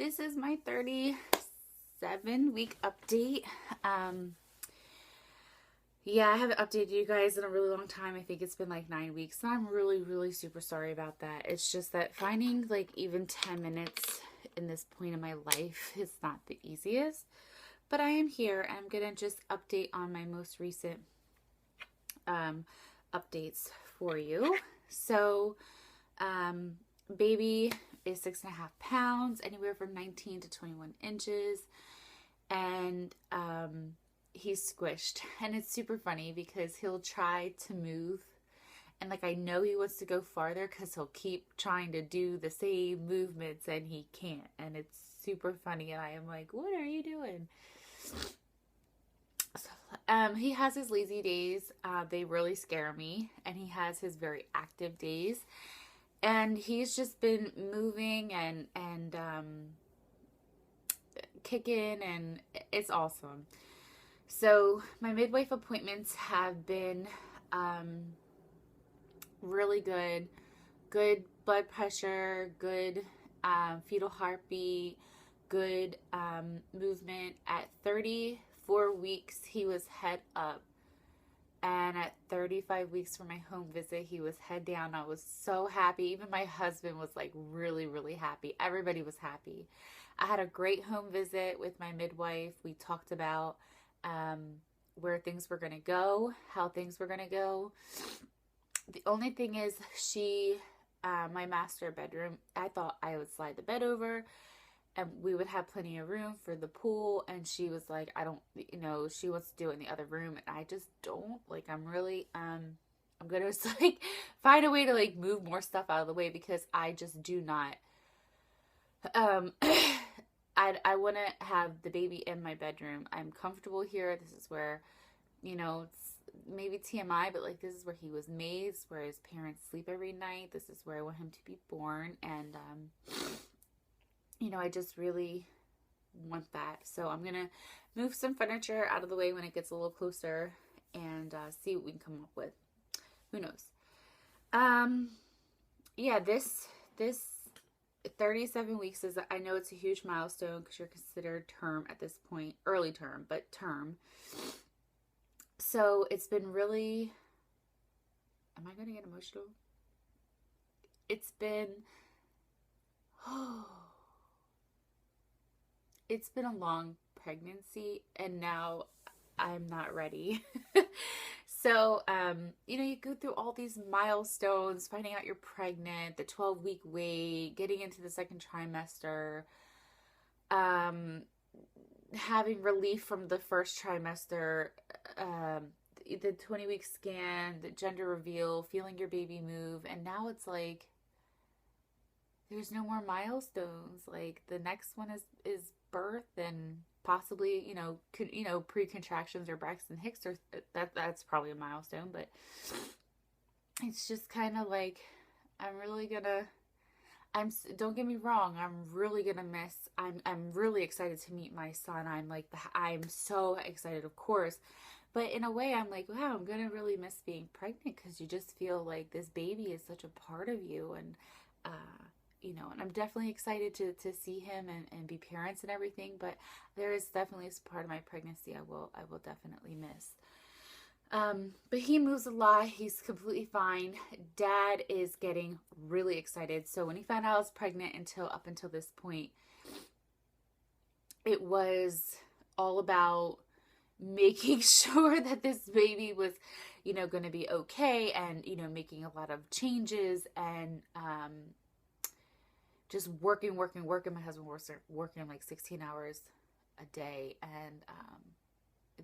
This is my 37-week update. Yeah, I haven't updated you guys in a really long time. I think it's been like 9 weeks, and I'm really super sorry about that. It's just that finding like even 10 minutes in this point in my life is not the easiest. But I am here. I'm gonna just update on my most recent updates for you. So, baby is 6.5 pounds, anywhere from 19 to 21 inches, and he's squished. And it's super funny because he'll try to move, and like I know he wants to go farther because he'll keep trying to do the same movements and he can't, and it's super funny. And I am like, what are you doing? He has his lazy days. They really scare me. And he has his very active days. And he's just been moving and kicking, and it's awesome. So my midwife appointments have been really good. Good blood pressure, good fetal heartbeat, good movement. At 34 weeks, he was head up. And at 35 weeks for my home visit, he was head down. I was so happy. Even my husband was like really happy. Everybody was happy. I had a great home visit with my midwife. We talked about where things were going to go, how things were going to go. The only thing is my master bedroom, I thought I would slide the bed over and we would have plenty of room for the pool. And she was like, I don't, she wants to do it in the other room. And I just don't. Like, I'm really, I'm going to like find a way to like move more stuff out of the way because I just do not, I want to have the baby in my bedroom. I'm comfortable here. This is where, it's maybe TMI, but like this is where he was made. This is where his parents sleep every night. This is where I want him to be born. And, I just really want that. So I'm going to move some furniture out of the way when it gets a little closer and see what we can come up with. Who knows? Yeah, this 37 weeks is, I know it's a huge milestone because you're considered term at this point, early term, but term. So it's been really, am I going to get emotional? It's been, it's been a long pregnancy and now I'm not ready. So, you go through all these milestones, finding out you're pregnant, the 12-week wait, getting into the second trimester, having relief from the first trimester, the 20-week scan, the gender reveal, feeling your baby move. And now it's like, there's no more milestones. Like the next one is birth and possibly, pre-contractions or Braxton Hicks, or that's probably a milestone, but it's just kind of like, don't get me wrong, I'm really gonna miss, I'm really excited to meet my son. I'm so excited, of course, but in a way I'm like, wow, I'm gonna really miss being pregnant because you just feel like this baby is such a part of you. And and I'm definitely excited to see him and be parents and everything, but there is definitely a part of my pregnancy I will definitely miss. But he moves a lot. He's completely fine. Dad is getting really excited. So when he found out I was pregnant, up until this point, it was all about making sure that this baby was, going to be okay, and, making a lot of changes, and, just working. My husband was working like 16 hours a day. And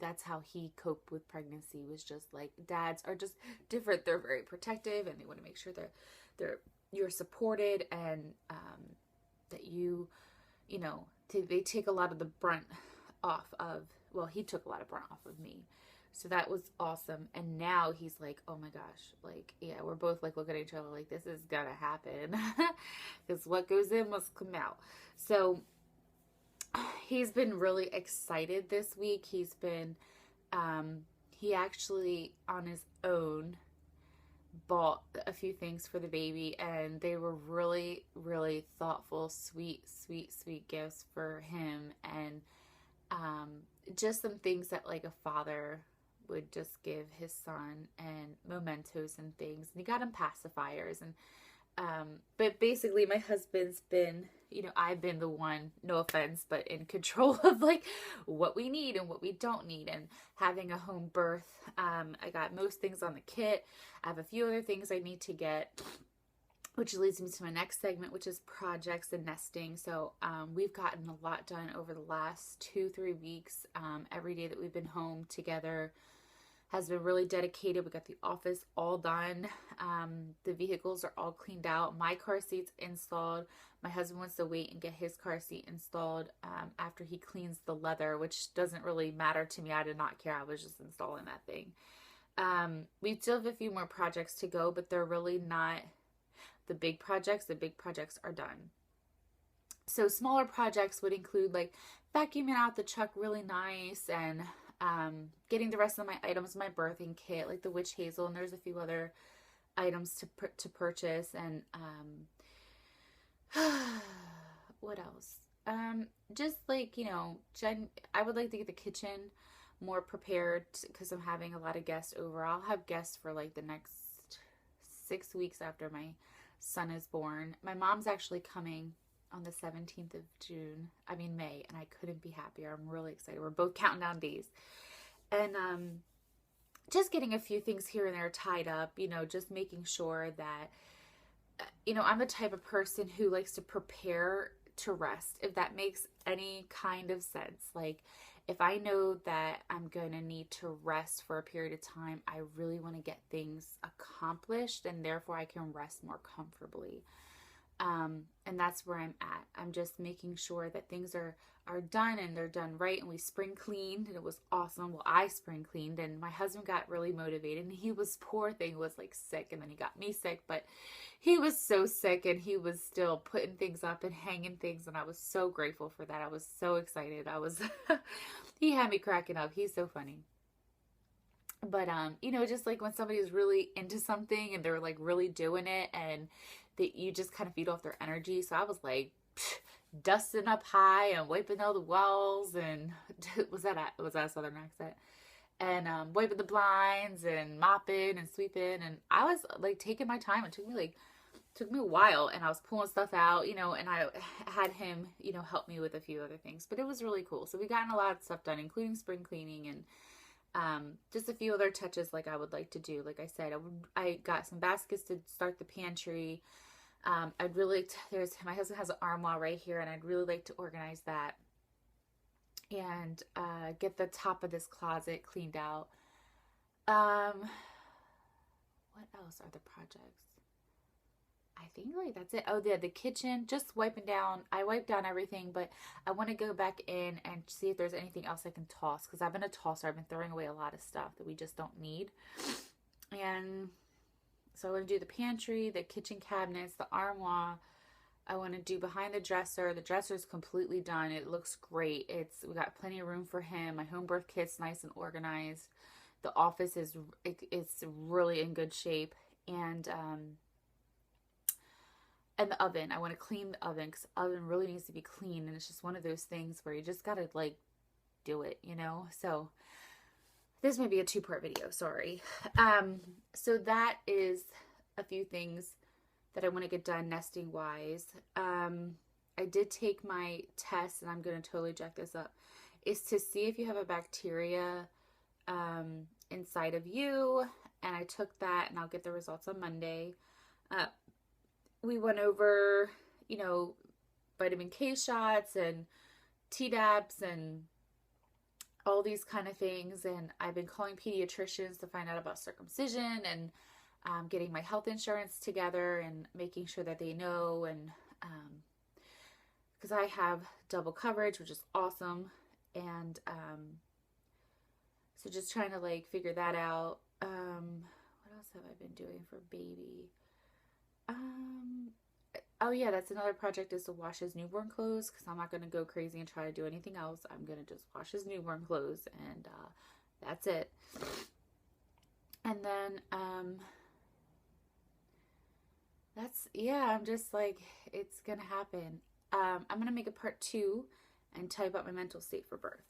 that's how he coped with pregnancy, was just like, dads are just different. They're very protective and they want to make sure that you're supported, and that they take a lot of the brunt off of, well, he took a lot of brunt off of me. So that was awesome. And now he's like, oh my gosh, like, yeah, we're both like looking at each other like, this is gonna happen. Because what goes in must come out. So he's been really excited this week. He's been, he actually on his own bought a few things for the baby, and they were really, really thoughtful, sweet, sweet, sweet gifts for him. And um, just some things that like a father would just give his son, and mementos and things. And he got him pacifiers. And but basically my husband's been, I've been the one, no offense, but in control of like what we need and what we don't need, and having a home birth. I got most things on the kit. I have a few other things I need to get, which leads me to my next segment, which is projects and nesting. So we've gotten a lot done over the last 2-3 weeks. Every day that we've been home together has been really dedicated. We got the office all done. The vehicles are all cleaned out. My car seat's installed. My husband wants to wait and get his car seat installed after he cleans the leather, which doesn't really matter to me. I did not care. I was just installing that thing. We still have a few more projects to go, but they're really not the big projects. The big projects are done. So smaller projects would include like vacuuming out the truck really nice, and getting the rest of my items in my birthing kit, like the witch hazel, and there's a few other items to purchase. And what else? Just like, I would like to get the kitchen more prepared because I'm having a lot of guests over. I'll have guests for like the next 6 weeks after my son is born. My mom's actually coming on the 17th of May, and I couldn't be happier. I'm really excited. We're both counting down days. And just getting a few things here and there tied up, just making sure that, I'm the type of person who likes to prepare to rest, if that makes any kind of sense. Like, if I know that I'm going to need to rest for a period of time, I really want to get things accomplished, and therefore I can rest more comfortably. And that's where I'm at. I'm just making sure that things are done, and they're done right. And we spring cleaned, and it was awesome. Well, I spring cleaned, and my husband got really motivated, and he was, poor thing, was like sick, and then he got me sick, but he was so sick, and he was still putting things up and hanging things. And I was so grateful for that. I was so excited. He had me cracking up. He's so funny. But, just like when somebody is really into something and they're like really doing it, and that you just kind of feed off their energy. So I was like dusting up high and wiping all the walls, and was that a southern accent? And wiping the blinds and mopping and sweeping, and I was like taking my time. It took me a while, and I was pulling stuff out, and I had him, help me with a few other things. But it was really cool. So we gotten a lot of stuff done, including spring cleaning, and just a few other touches like I would like to do. Like I said, I got some baskets to start the pantry. My husband has an armoire right here, and I'd really like to organize that, and get the top of this closet cleaned out. What else are the projects? I think like that's it. Oh yeah, the kitchen, just wiping down. I wiped down everything, but I want to go back in and see if there's anything else I can toss, because I've been a tosser. I've been throwing away a lot of stuff that we just don't need. And so I want to do the pantry, the kitchen cabinets, the armoire. I want to do behind the dresser. The dresser is completely done. It looks great. We got plenty of room for him. My home birth kit's nice and organized. The office it's really in good shape. And the oven, I want to clean the oven, because the oven really needs to be clean. And it's just one of those things where you just got to like do it, So this may be a 2-part video, sorry. So that is a few things that I want to get done nesting wise. I did take my test, and I'm going to totally jack this up, is to see if you have a bacteria inside of you. And I took that, and I'll get the results on Monday. We went over, vitamin K shots and Tdaps and all these kind of things. And I've been calling pediatricians to find out about circumcision, and getting my health insurance together and making sure that they know. And because I have double coverage, which is awesome. And so just trying to like figure that out. What else have I been doing for baby? Oh yeah, that's another project, is to wash his newborn clothes, because I'm not going to go crazy and try to do anything else. I'm going to just wash his newborn clothes, and that's it. And then I'm just like, it's gonna happen. I'm gonna make a part two and tell you about my mental state for birth.